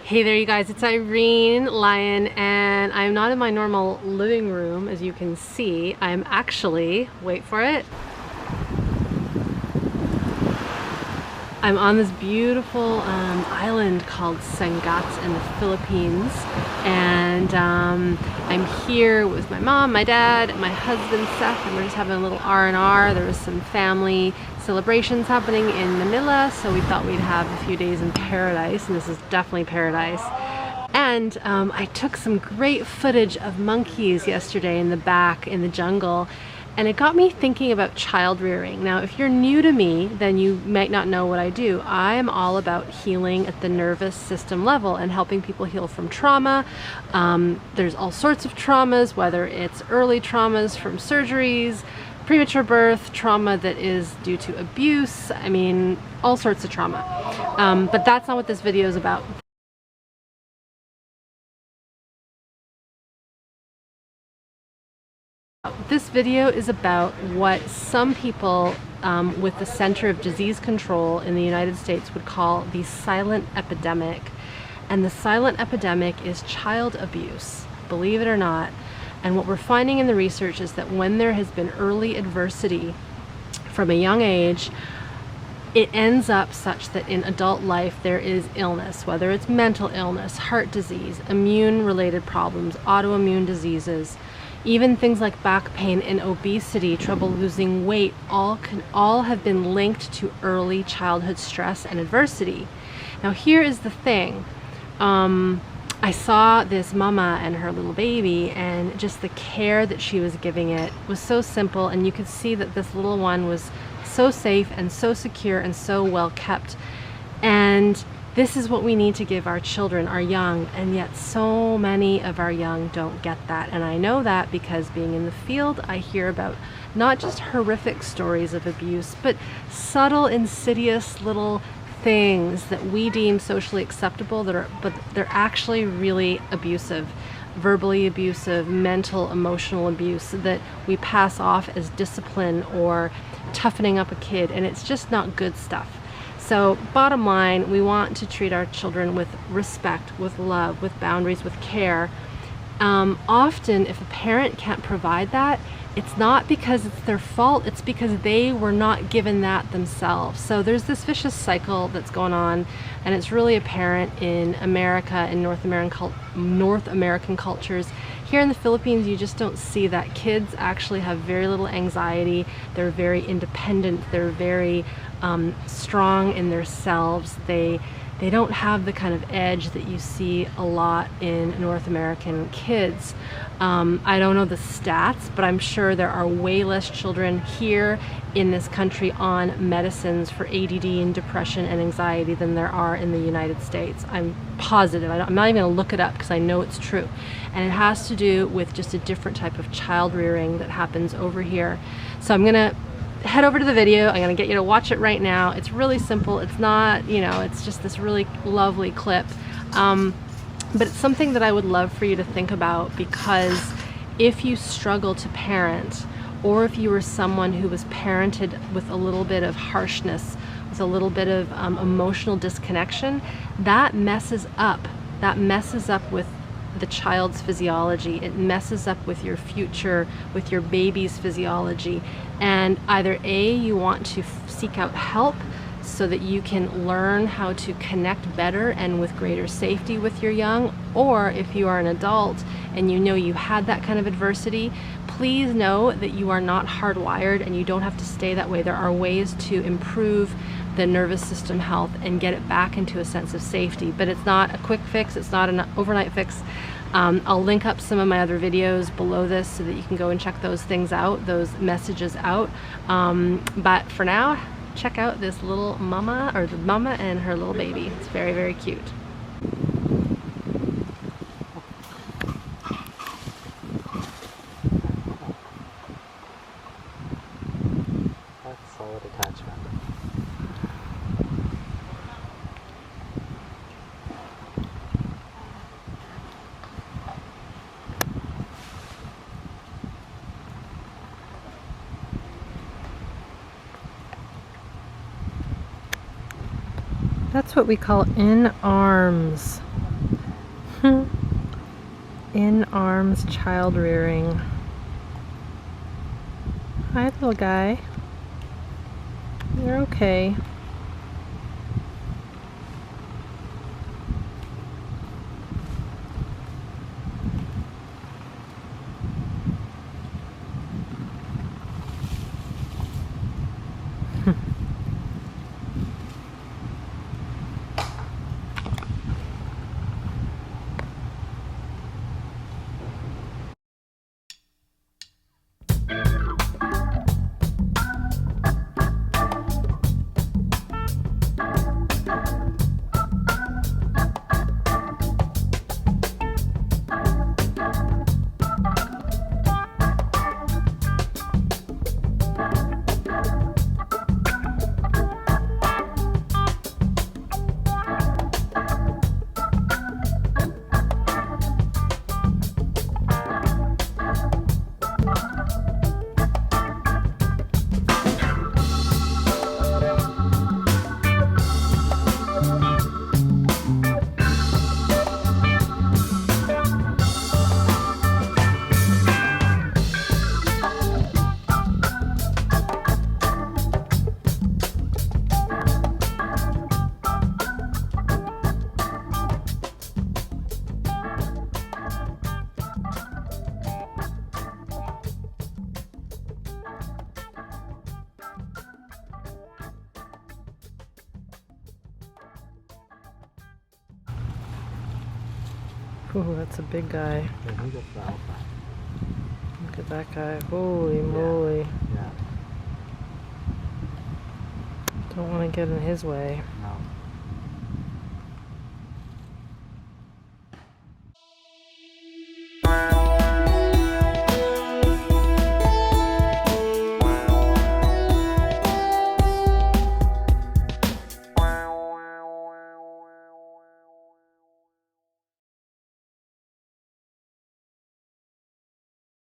Hey there you guys, it's Irene Lyon and I'm not in my normal living room as you can see. I'm actually, wait for it, I'm on this beautiful island called Sangat in the Philippines, and I'm here with my mom, my dad, my husband Seth, and we're just having a little R&R. There was some family celebrations happening in Manila, so we thought we'd have a few days in paradise, and this is definitely paradise. And I took some great footage of monkeys yesterday in the back in the jungle, and it got me thinking about child rearing. Now, if you're new to me, then you might not know what I do. I'm all about healing at the nervous system level and helping people heal from trauma. There's all sorts of traumas, whether it's early traumas from surgeries, premature birth, trauma that is due to abuse, I mean, all sorts of trauma. But that's not what this video is about. This video is about what some people with the Center of Disease Control in the United States would call the silent epidemic. And the silent epidemic is child abuse, believe it or not. And what we're finding in the research is that when there has been early adversity from a young age, it ends up such that in adult life there is illness, whether it's mental illness, heart disease, immune-related problems, autoimmune diseases, even things like back pain and obesity, trouble losing weight, all have been linked to early childhood stress and adversity. Now here is the thing. I saw this mama and her little baby, and just the care that she was giving it was so simple, and you could see that this little one was so safe and so secure and so well kept. And this is what we need to give our children, our young, and yet so many of our young don't get that. And I know that because being in the field, I hear about not just horrific stories of abuse, but subtle, insidious little things that we deem socially acceptable but they're actually really abusive, verbally abusive, mental, emotional abuse that we pass off as discipline or toughening up a kid, and it's just not good stuff. So bottom line, we want to treat our children with respect, with love, with boundaries, with care. Often if a parent can't provide that, it's not because it's their fault, it's because they were not given that themselves. So there's this vicious cycle that's going on, and it's really apparent in America and North American cultures. Here in the Philippines, you just don't see that. Kids actually have very little anxiety. They're very independent. They're very strong in themselves. They don't have the kind of edge that you see a lot in North American kids. I don't know the stats, but I'm sure there are way less children here in this country on medicines for ADD and depression and anxiety than there are in the United States. I'm positive. I'm not even going to look it up because I know it's true. And it has to do with just a different type of child rearing that happens over here. So I'm going to head over to the video. I'm going to get you to watch it right now. It's really simple. It's not, you know, it's just this really lovely clip. But it's something that I would love for you to think about, because if you struggle to parent, or if you were someone who was parented with a little bit of harshness, with a little bit of emotional disconnection, that messes up with the child's physiology. It messes up with your future, with your baby's physiology. And either A, you want to seek out help so that you can learn how to connect better and with greater safety with your young, or if you are an adult and you know you had that kind of adversity, please know that you are not hardwired and you don't have to stay that way. There are ways to improve the nervous system health and get it back into a sense of safety, but it's not a quick fix. It's not an overnight fix. I'll link up some of my other videos below this so that you can go and check those things out, those messages out. But for now, check out this little mama, or the mama and her little baby. It's very, very cute. That's solid attachment. That's what we call in arms. In arms child rearing. Hi, little guy. You're okay. Ooh, that's a big guy. Yeah, he gets the alpha. Look at that guy. Holy moly. Yeah. Don't want to get in his way. No.